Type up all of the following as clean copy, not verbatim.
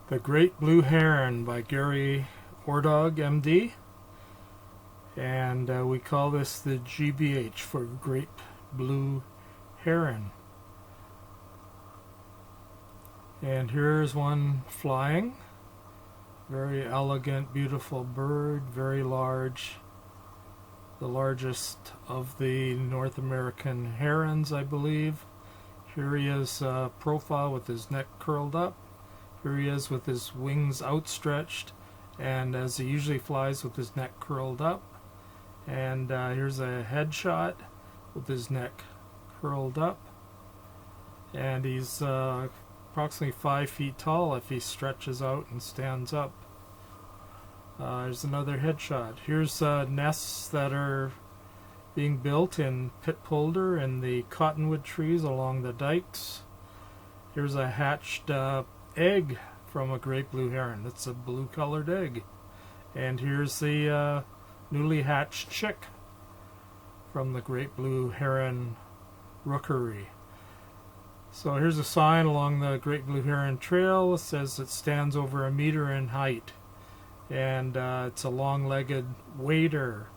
The Great Blue Heron by Gary Ordog, MD. And we call this the GBH for Great Blue Heron. And here's one flying. Very elegant, beautiful bird, very large. The largest of the North American herons, I believe. Here he is profile with his neck curled up. Here he is with his wings outstretched, and as he usually flies with his neck curled up. And here's a headshot with his neck curled up. And he's approximately 5 feet tall if he stretches out and stands up. There's another headshot. Here's nests that are being built in Pitt Polder and the cottonwood trees along the dikes. Here's a hatched egg from a great blue heron. It's a blue colored egg. And here's the newly hatched chick from the great blue heron rookery. So here's a sign along the Great Blue Heron Trail. It says it stands over 1 meter in height. And it's a long-legged wader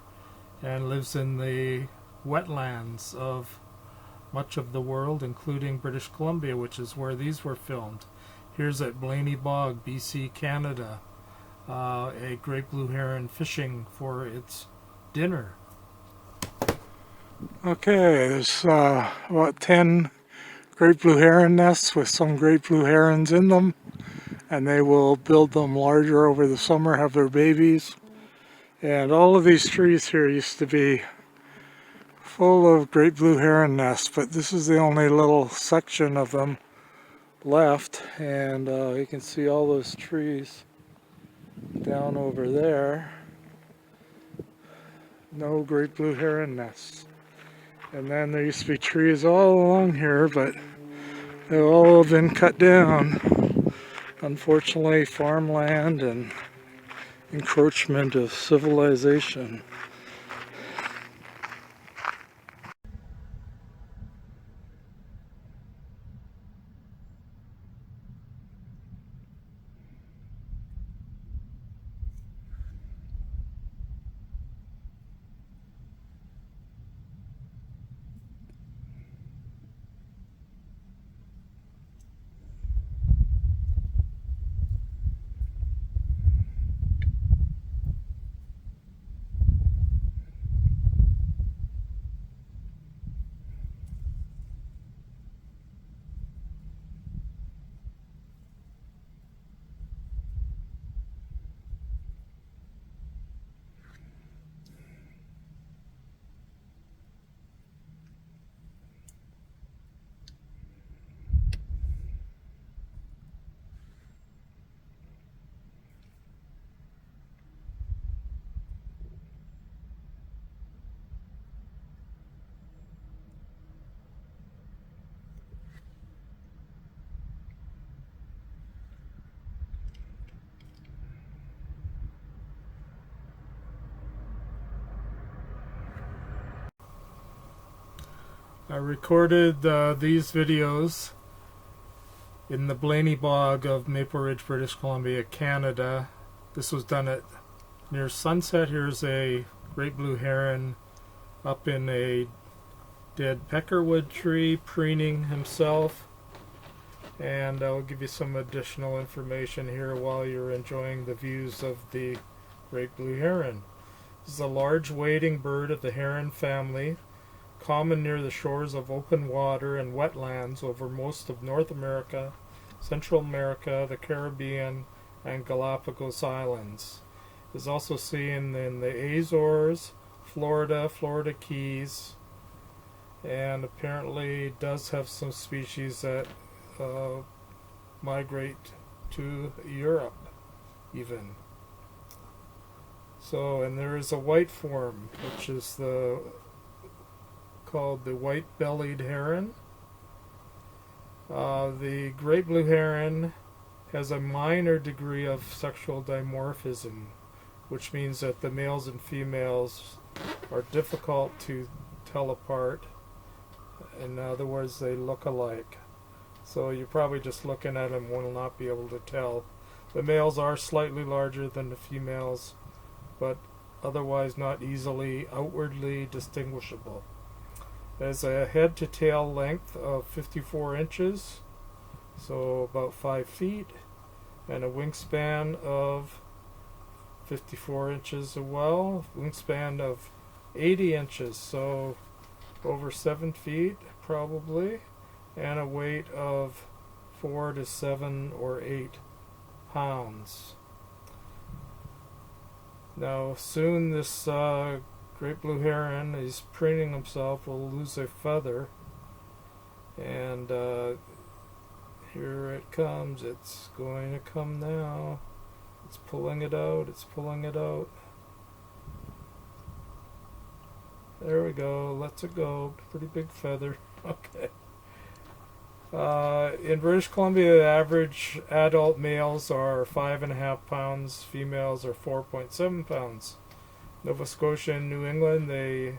and lives in the wetlands of much of the world, including British Columbia, which is where these were filmed. Here's at Blaney Bog, BC, Canada, a great blue heron fishing for its dinner. Okay, there's about 10 great blue heron nests with some great blue herons in them, and they will build them larger over the summer, have their babies. And all of these trees here used to be full of great blue heron nests, but this is the only little section of them left. And you can see all those trees down over there. No great blue heron nests. And then there used to be trees all along here, but they've all been cut down. Unfortunately, farmland and encroachment of civilization. I recorded these videos in the Blaney Bog of Maple Ridge, British Columbia, Canada. This was done at near sunset. Here's a great blue heron up in a dead peckerwood tree, preening himself. And I'll give you some additional information here while you're enjoying the views of the great blue heron. This is a large wading bird of the heron family, common near the shores of open water and wetlands over most of North America, Central America, the Caribbean, and Galapagos Islands. It is also seen in the Azores, Florida, Florida Keys, and apparently does have some species that migrate to Europe even. So, and there is a white form, which is called the white-bellied heron. The great blue heron has a minor degree of sexual dimorphism, which means that the males and females are difficult to tell apart. In other words, they look alike. So you're probably just looking at them will not be able to tell The males are slightly larger than the females, but otherwise not easily outwardly distinguishable. It has a head to tail length of 54 inches, so about 5 feet, and a wingspan of 54 inches as well, wingspan of 80 inches, so over 7 feet probably, and a weight of 4 to 7 or 8 pounds. Now soon this great blue heron is preening himself, will lose a feather, and here it comes. It's going to come now. It's pulling it out. It's pulling it out. There we go. Lets it go. Pretty big feather. Okay. In British Columbia, the average adult males are 5.5 pounds. Females are 4.7 pounds. Nova Scotia and New England, the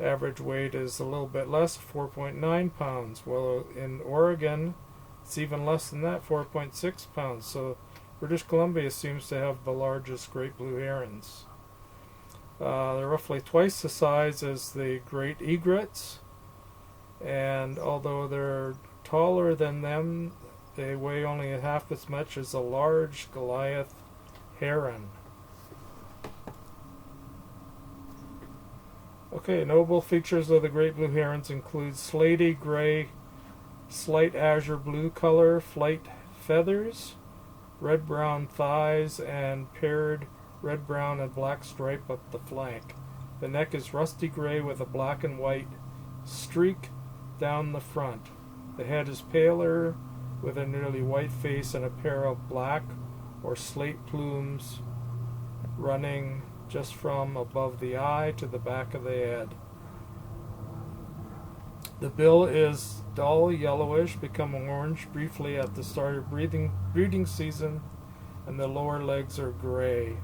average weight is a little bit less, 4.9 pounds. Well, in Oregon, it's even less than that, 4.6 pounds. So British Columbia seems to have the largest great blue herons. They're roughly twice the size as the great egrets, and although they're taller than them, they weigh only half as much as a large Goliath heron. Okay, notable features of the great blue herons include slaty gray, slight azure blue color, flight feathers, red-brown thighs, and paired red, brown, and black stripe up the flank. The neck is rusty gray with a black and white streak down the front. The head is paler with a nearly white face and a pair of black or slate plumes running just from above the eye to the back of the head. The bill is dull yellowish, becoming orange briefly at the start of breeding season, and the lower legs are gray.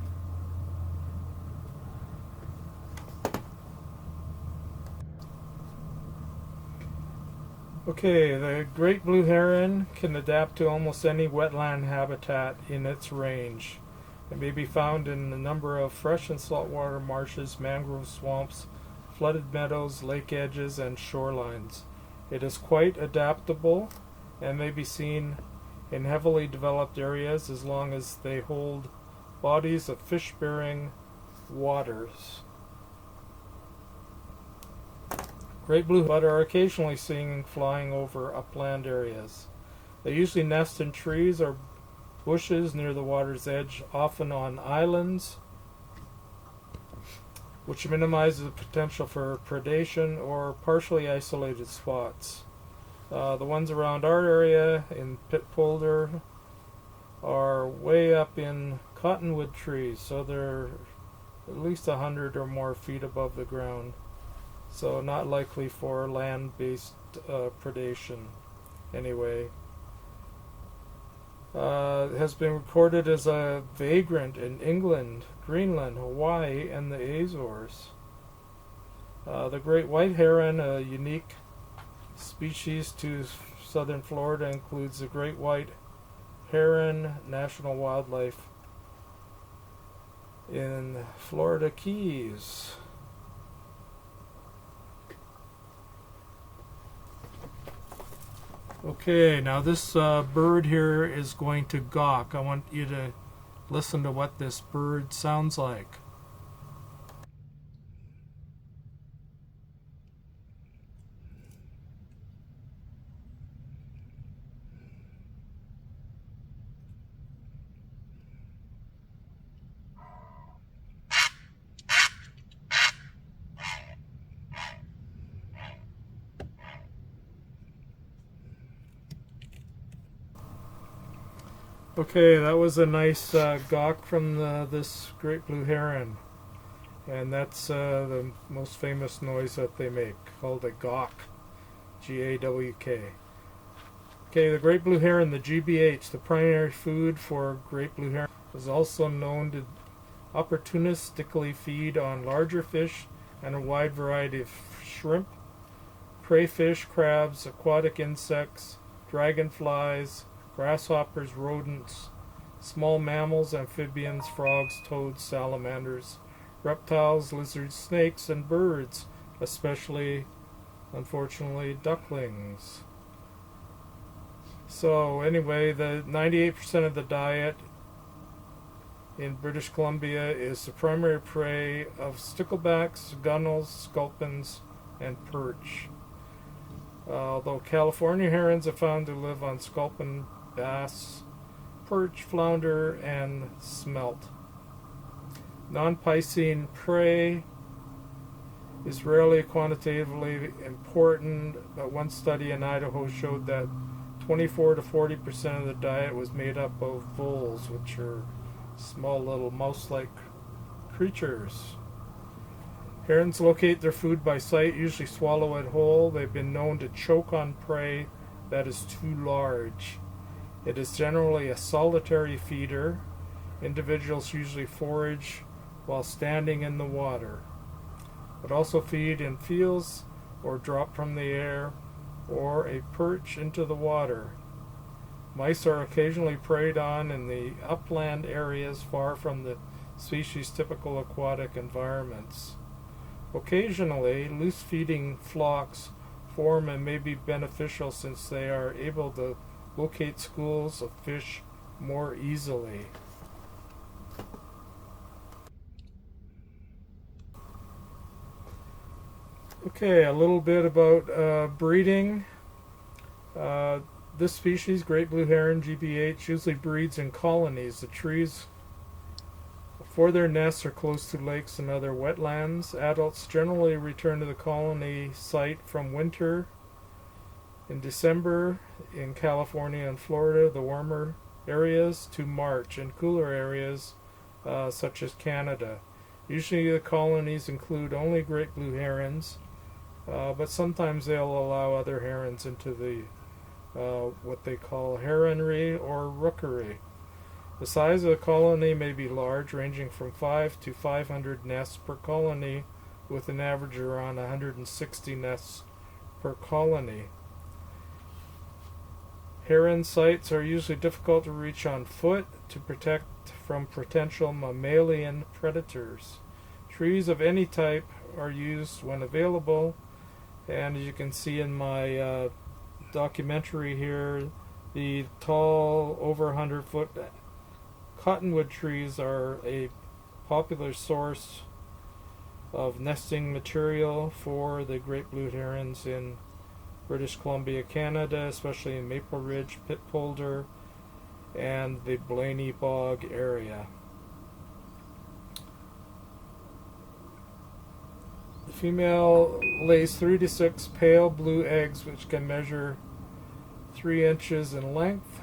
Okay, the great blue heron can adapt to almost any wetland habitat in its range. It may be found in a number of fresh and saltwater marshes, mangrove swamps, flooded meadows, lake edges, and shorelines. It is quite adaptable and may be seen in heavily developed areas as long as they hold bodies of fish-bearing waters. Great blue herons are occasionally seen flying over upland areas. They usually nest in trees or bushes near the water's edge, often on islands, which minimizes the potential for predation, or partially isolated spots. The ones around our area in Pitt Polder are way up in cottonwood trees, so they're at least 100 or more feet above the ground. So not likely for land-based predation anyway. It has been recorded as a vagrant in England, Greenland, Hawaii, and the Azores. The great white heron, a unique species to southern Florida, includes the great white heron national wildlife in Florida Keys. Okay, now this bird here is going to gawk. I want you to listen to what this bird sounds like. Okay, that was a nice gawk from this great blue heron, and that's the most famous noise that they make, called a GAWK, G-A-W-K. Okay, the great blue heron, the GBH, the primary food for great blue heron, is also known to opportunistically feed on larger fish and a wide variety of shrimp, crayfish, crabs, aquatic insects, dragonflies, grasshoppers, rodents, small mammals, amphibians, frogs, toads, salamanders, reptiles, lizards, snakes, and birds, especially, unfortunately, ducklings. So anyway, the 98% of the diet in British Columbia is the primary prey of sticklebacks, gunnels, sculpins, and perch. Although California herons are found to live on sculpin, bass, perch, flounder, and smelt. Non-piscine prey is rarely quantitatively important, but one study in Idaho showed that 24 to 40% of the diet was made up of voles, which are small little mouse-like creatures. Herons locate their food by sight, usually swallow it whole. They've been known to choke on prey that is too large. It is generally a solitary feeder. Individuals usually forage while standing in the water, but also feed in fields or drop from the air or a perch into the water. Mice are occasionally preyed on in the upland areas far from the species' typical aquatic environments. Occasionally, loose-feeding flocks form and may be beneficial since they are able to locate schools of fish more easily. Okay, a little bit about breeding. This species, great blue heron, GBH, usually breeds in colonies. The trees for their nests are close to lakes and other wetlands. Adults generally return to the colony site from winter in December in California and Florida, the warmer areas, to March in cooler areas such as Canada. Usually the colonies include only great blue herons, but sometimes they'll allow other herons into the what they call heronry or rookery. The size of the colony may be large, ranging from 5 to 500 nests per colony, with an average around 160 nests per colony. Heron sites are usually difficult to reach on foot to protect from potential mammalian predators. Trees of any type are used when available, and as you can see in my documentary here, the tall, over 100-foot cottonwood trees are a popular source of nesting material for the great blue herons in British Columbia, Canada, especially in Maple Ridge, Pitt Polder, and the Blaney bog area. The female lays 3 to 6 pale blue eggs, which can measure 3 inches in length.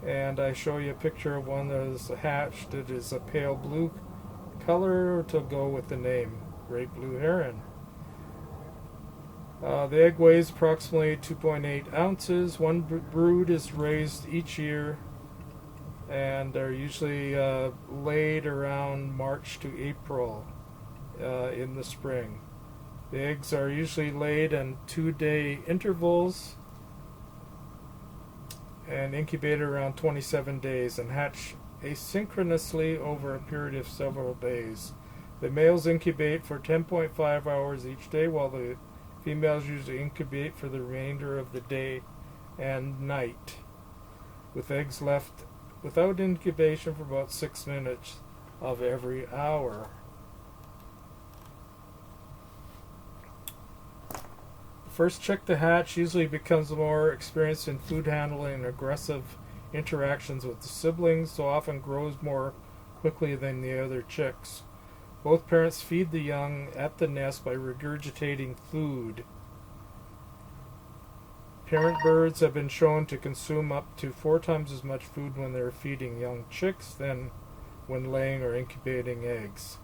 And I show you a picture of one that is hatched. It is a pale blue color to go with the name, great blue heron. The egg weighs approximately 2.8 ounces. One brood is raised each year, and they're usually laid around March to April in the spring. The eggs are usually laid in 2-day intervals and incubated around 27 days and hatch asynchronously over a period of several days. The males incubate for 10.5 hours each day, while the females usually incubate for the remainder of the day and night, with eggs left without incubation for about 6 minutes of every hour. The first chick to hatch usually becomes more experienced in food handling and aggressive interactions with the siblings, so often grows more quickly than the other chicks. Both parents feed the young at the nest by regurgitating food. Parent birds have been shown to consume up to 4 times as much food when they're feeding young chicks than when laying or incubating eggs.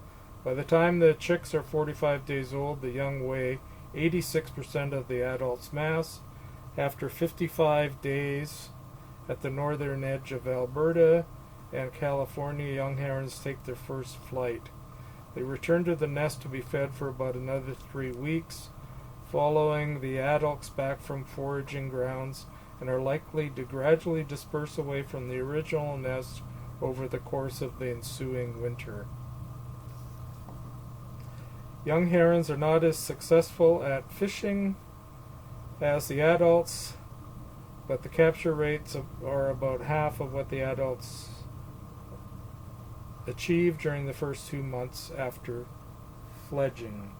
By the time the chicks are 45 days old, the young weigh 86% of the adult's mass. After 55 days at the northern edge of Alberta and California, young herons take their first flight. They return to the nest to be fed for about another 3 weeks. Following the adults back from foraging grounds, and are likely to gradually disperse away from the original nest over the course of the ensuing winter. Young herons are not as successful at fishing as the adults, but the capture rates are about half of what the adults achieve during the first 2 months after fledging.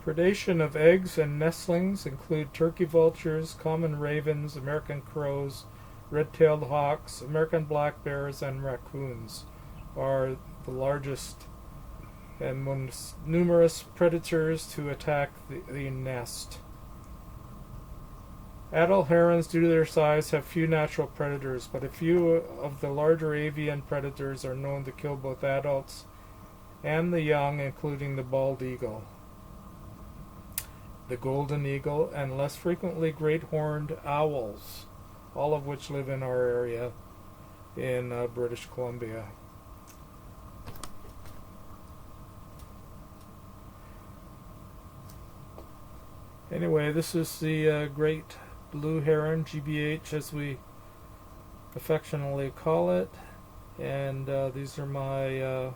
Predation of eggs and nestlings include turkey vultures, common ravens, American crows, red-tailed hawks, American black bears, and raccoons are the largest and most numerous predators to attack the nest. Adult herons, due to their size, have few natural predators, but a few of the larger avian predators are known to kill both adults and the young, including the bald eagle, the golden eagle, and less frequently great horned owls, all of which live in our area in British Columbia. Anyway, this is the great blue heron, GBH as we affectionately call it, and these are my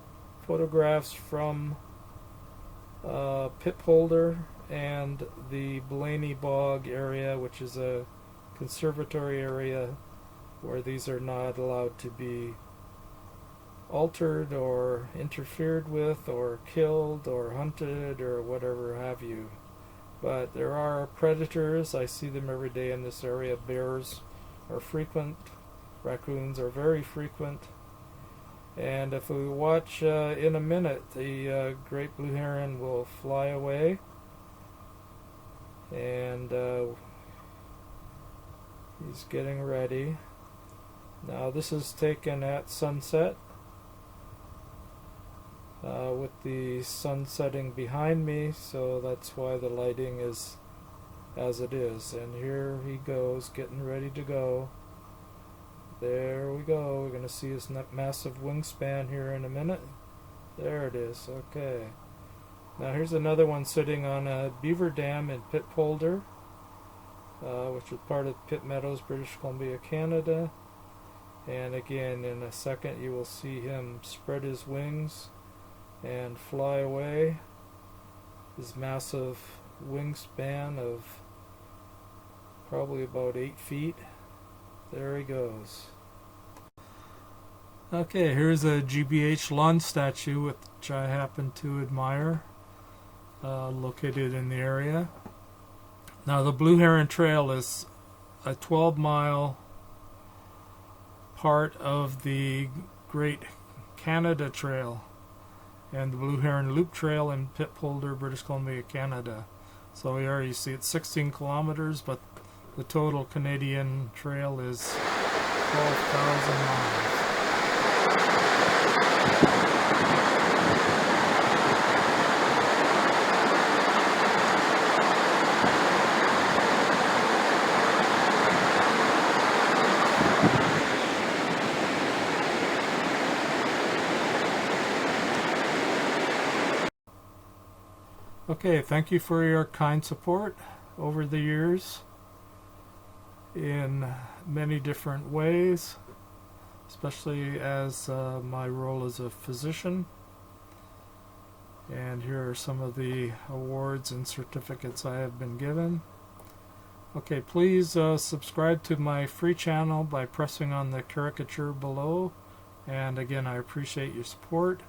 photographs from Pitt Polder and the Blaney bog area, which is a conservatory area where these are not allowed to be altered or interfered with or killed or hunted or whatever have you. But there are predators. I see them every day in this area. Bears are frequent. Raccoons are very frequent. And if we watch in a minute, the great blue heron will fly away. And he's getting ready. Now this is taken at sunset, with the sun setting behind me, so that's why the lighting is as it is. And here he goes, getting ready to go. There we go. We're going to see his massive wingspan here in a minute. There it is. Okay. Now here's another one sitting on a beaver dam in Pitt Polder, which is part of Pitt Meadows, British Columbia, Canada. And again, in a second you will see him spread his wings and fly away. His massive wingspan of probably about 8 feet. There he goes. Okay, here's a GBH lawn statue which I happen to admire, located in the area. Now the Blue Heron Trail is a 12-mile part of the Great Canada Trail and the Blue Heron Loop Trail in Pitt Polder, British Columbia, Canada. So here you see it's 16 kilometers, but the total Canadian trail is 12,000 miles. Okay, thank you for your kind support over the years in many different ways, especially as my role as a physician. And here are some of the awards and certificates I have been given. Okay, please subscribe to my free channel by pressing on the caricature below. And again, I appreciate your support.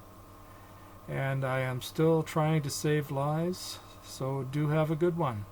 And I am still trying to save lives, so do have a good one.